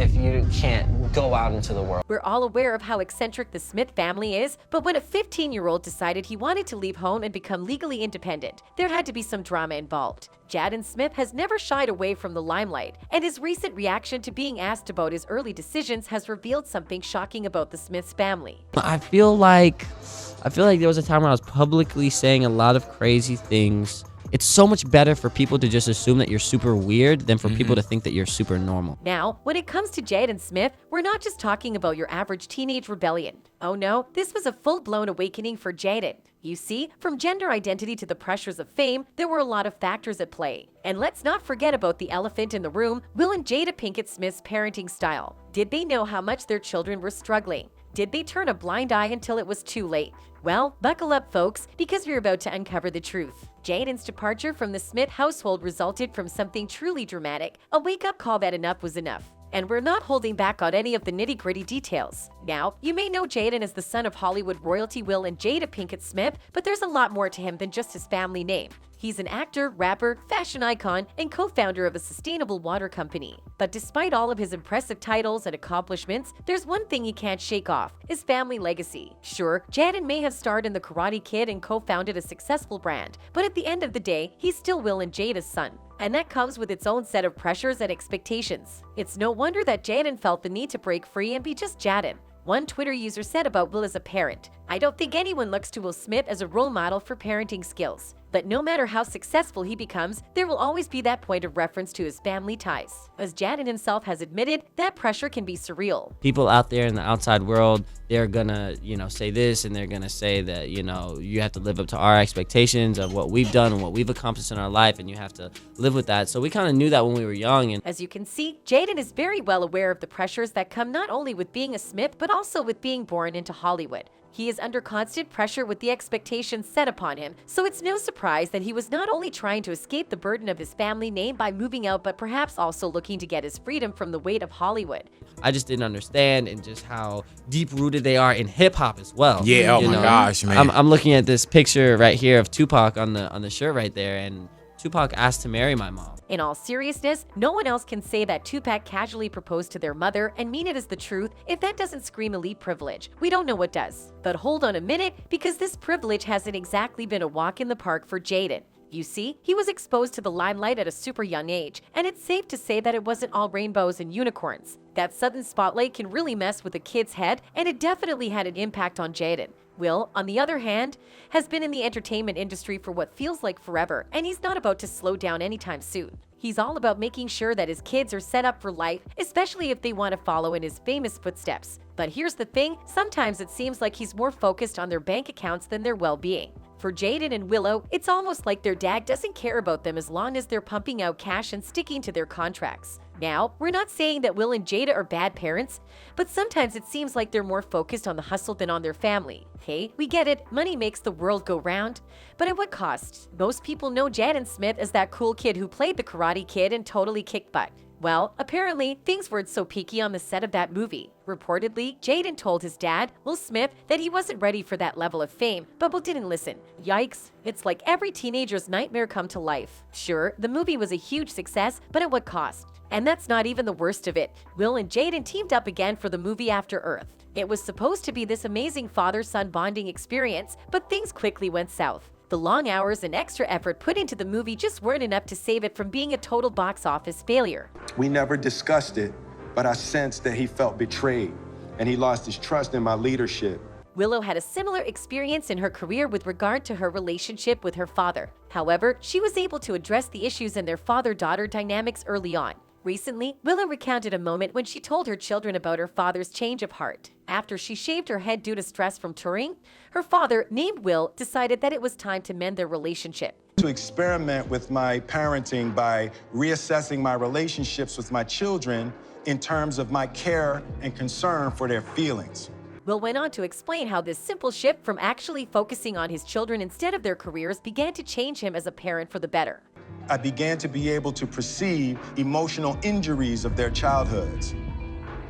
if you can't go out into the world. We're all aware of how eccentric the Smith family is, but when a 15-year-old decided he wanted to leave home and become legally independent, there had to be some drama involved. Jaden Smith has never shied away from the limelight, and his recent reaction to being asked about his early decisions has revealed something shocking about the Smiths family. I feel like there was a time when I was publicly saying a lot of crazy things. It's so much better for people to just assume that you're super weird than for people to think that you're super normal. Now, when it comes to Jaden Smith, we're not just talking about your average teenage rebellion. Oh no, this was a full-blown awakening for Jaden. You see, from gender identity to the pressures of fame, there were a lot of factors at play. And let's not forget about the elephant in the room, Will and Jada Pinkett Smith's parenting style. Did they know how much their children were struggling? Did they turn a blind eye until it was too late? Well, buckle up, folks, because we're about to uncover the truth. Jaden's departure from the Smith household resulted from something truly dramatic, a wake-up call that enough was enough. And we're not holding back on any of the nitty-gritty details. Now, you may know Jaden as the son of Hollywood royalty Will and Jada Pinkett Smith, but there's a lot more to him than just his family name. He's an actor, rapper, fashion icon, and co-founder of a sustainable water company. But despite all of his impressive titles and accomplishments, there's one thing he can't shake off: his family legacy. Sure, Jaden may have starred in The Karate Kid and co-founded a successful brand, but at the end of the day, he's still Will and Jada's son. And that comes with its own set of pressures and expectations. It's no wonder that Jaden felt the need to break free and be just Jaden. One Twitter user said about Will as a parent, "I don't think anyone looks to Will Smith as a role model for parenting skills. But no matter how successful he becomes, there will always be that point of reference to his family ties." As Jaden himself has admitted, that pressure can be surreal. People out there in the outside world, they're gonna, say this, and they're gonna say that, you have to live up to our expectations of what we've done and what we've accomplished in our life, and you have to live with that. So we kind of knew that when we were young. And as you can see, Jaden is very well aware of the pressures that come not only with being a Smith, but also with being born into Hollywood. He is under constant pressure with the expectations set upon him, so it's no surprise that he was not only trying to escape the burden of his family name by moving out, but perhaps also looking to get his freedom from the weight of Hollywood. I just didn't understand and just how deep-rooted they are in hip-hop as well. Yeah, oh my gosh, man. I'm looking at this picture right here of Tupac on the shirt right there, and Tupac asked to marry my mom. In all seriousness, no one else can say that Tupac casually proposed to their mother and mean it as the truth. If that doesn't scream elite privilege, we don't know what does. But hold on a minute, because this privilege hasn't exactly been a walk in the park for Jaden. You see, he was exposed to the limelight at a super young age, and it's safe to say that it wasn't all rainbows and unicorns. That sudden spotlight can really mess with a kid's head, and it definitely had an impact on Jaden. Will, on the other hand, has been in the entertainment industry for what feels like forever, and he's not about to slow down anytime soon. He's all about making sure that his kids are set up for life, especially if they want to follow in his famous footsteps. But here's the thing, sometimes it seems like he's more focused on their bank accounts than their well-being. For Jaden and Willow, it's almost like their dad doesn't care about them as long as they're pumping out cash and sticking to their contracts. Now, we're not saying that Will and Jada are bad parents, but sometimes it seems like they're more focused on the hustle than on their family. Hey, we get it, money makes the world go round. But at what cost? Most people know Jaden Smith as that cool kid who played the Karate Kid and totally kicked butt. Well, apparently, things weren't so peaky on the set of that movie. Reportedly, Jaden told his dad, Will Smith, that he wasn't ready for that level of fame, but Will didn't listen. Yikes, it's like every teenager's nightmare come to life. Sure, the movie was a huge success, but at what cost? And that's not even the worst of it. Will and Jaden teamed up again for the movie After Earth. It was supposed to be this amazing father-son bonding experience, but things quickly went south. The long hours and extra effort put into the movie just weren't enough to save it from being a total box office failure. We never discussed it, but I sensed that he felt betrayed, and he lost his trust in my leadership. Willow had a similar experience in her career with regard to her relationship with her father. However, she was able to address the issues in their father-daughter dynamics early on. Recently, Willow recounted a moment when she told her children about her father's change of heart. After she shaved her head due to stress from touring, her father, named Will, decided that it was time to mend their relationship. To experiment with my parenting by reassessing my relationships with my children in terms of my care and concern for their feelings. Will went on to explain how this simple shift from actually focusing on his children instead of their careers began to change him as a parent for the better. I began to be able to perceive emotional injuries of their childhoods.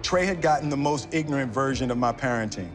Trey had gotten the most ignorant version of my parenting.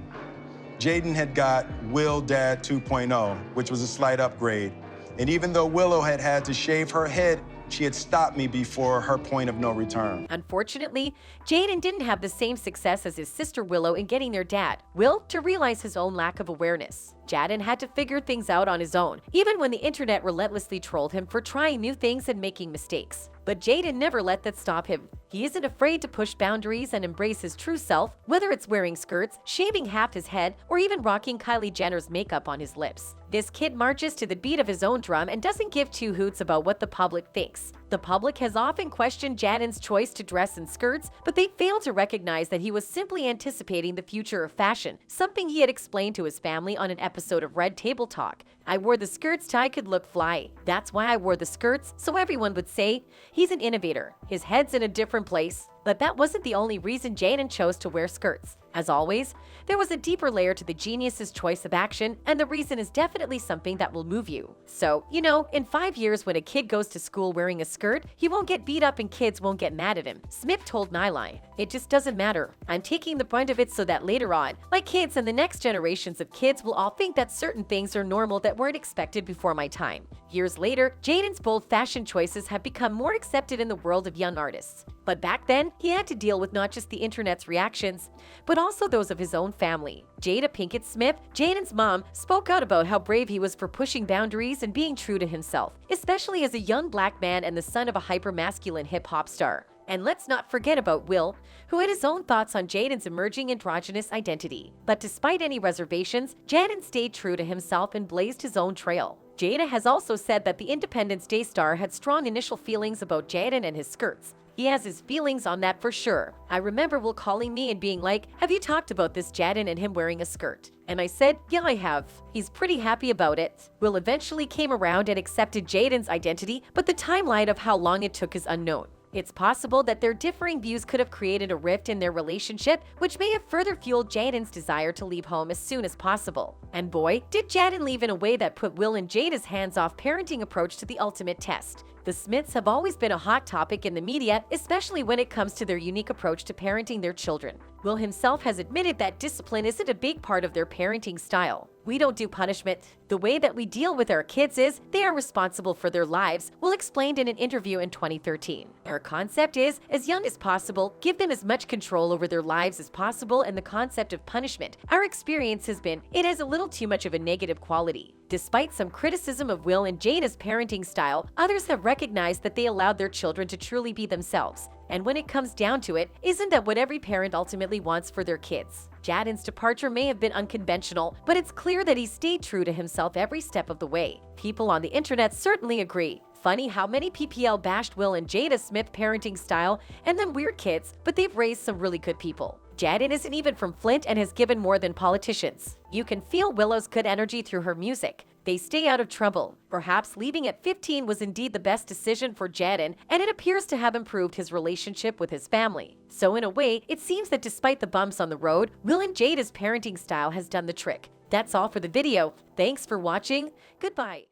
Jaden had got Will Dad 2.0, which was a slight upgrade. And even though Willow had had to shave her head She had stopped me before her point of no return. Unfortunately, Jaden didn't have the same success as his sister Willow in getting their dad, Will, to realize his own lack of awareness. Jaden had to figure things out on his own, even when the internet relentlessly trolled him for trying new things and making mistakes. But Jaden never let that stop him. He isn't afraid to push boundaries and embrace his true self, whether it's wearing skirts, shaving half his head, or even rocking Kylie Jenner's makeup on his lips. This kid marches to the beat of his own drum and doesn't give two hoots about what the public thinks. The public has often questioned Jaden's choice to dress in skirts, but they fail to recognize that he was simply anticipating the future of fashion, something he had explained to his family on an episode of Red Table Talk. "I wore the skirts so I could look fly. That's why I wore the skirts, so everyone would say he's an innovator. His head's in a different place." But that wasn't the only reason Jaden chose to wear skirts. As always, there was a deeper layer to the genius's choice of action, and the reason is definitely something that will move you. So, in 5 years when a kid goes to school wearing a skirt, he won't get beat up and kids won't get mad at him. Smith told Nylon, "It just doesn't matter. I'm taking the brunt of it so that later on, my kids and the next generations of kids will all think that certain things are normal that weren't expected before my time." Years later, Jaden's bold fashion choices have become more accepted in the world of young artists. But back then, he had to deal with not just the internet's reactions, but also those of his own family. Jada Pinkett Smith, Jaden's mom, spoke out about how brave he was for pushing boundaries and being true to himself, especially as a young black man and the son of a hyper-masculine hip-hop star. And let's not forget about Will, who had his own thoughts on Jaden's emerging androgynous identity. But despite any reservations, Jaden stayed true to himself and blazed his own trail. Jada has also said that the Independence Day star had strong initial feelings about Jaden and his skirts. He has his feelings on that for sure. I remember Will calling me and being like, "Have you talked about this Jaden and him wearing a skirt?" And I said, "Yeah, I have." He's pretty happy about it. Will eventually came around and accepted Jaden's identity, but the timeline of how long it took is unknown. It's possible that their differing views could have created a rift in their relationship, which may have further fueled Jaden's desire to leave home as soon as possible. And boy, did Jaden leave in a way that put Will and Jada's hands-off parenting approach to the ultimate test. The Smiths have always been a hot topic in the media, especially when it comes to their unique approach to parenting their children. Will himself has admitted that discipline isn't a big part of their parenting style. "We don't do punishment. The way that we deal with our kids is they are responsible for their lives," Will explained in an interview in 2013. Our concept is, as young as possible, give them as much control over their lives as possible, and the concept of punishment, our experience has been, it has a little too much of a negative quality. Despite some criticism of Will and Jada's parenting style, others have recognized that they allowed their children to truly be themselves. And when it comes down to it, isn't that what every parent ultimately wants for their kids? Jaden's departure may have been unconventional, but it's clear that he stayed true to himself every step of the way. People on the internet certainly agree. Funny how many PPL bashed Will and Jada Smith parenting style and them weird kids, but they've raised some really good people. Jaden isn't even from Flint and has given more than politicians. You can feel Willow's good energy through her music. They stay out of trouble. Perhaps leaving at 15 was indeed the best decision for Jaden, and it appears to have improved his relationship with his family. So in a way, it seems that despite the bumps on the road, Will and Jada's parenting style has done the trick. That's all for the video. Thanks for watching. Goodbye.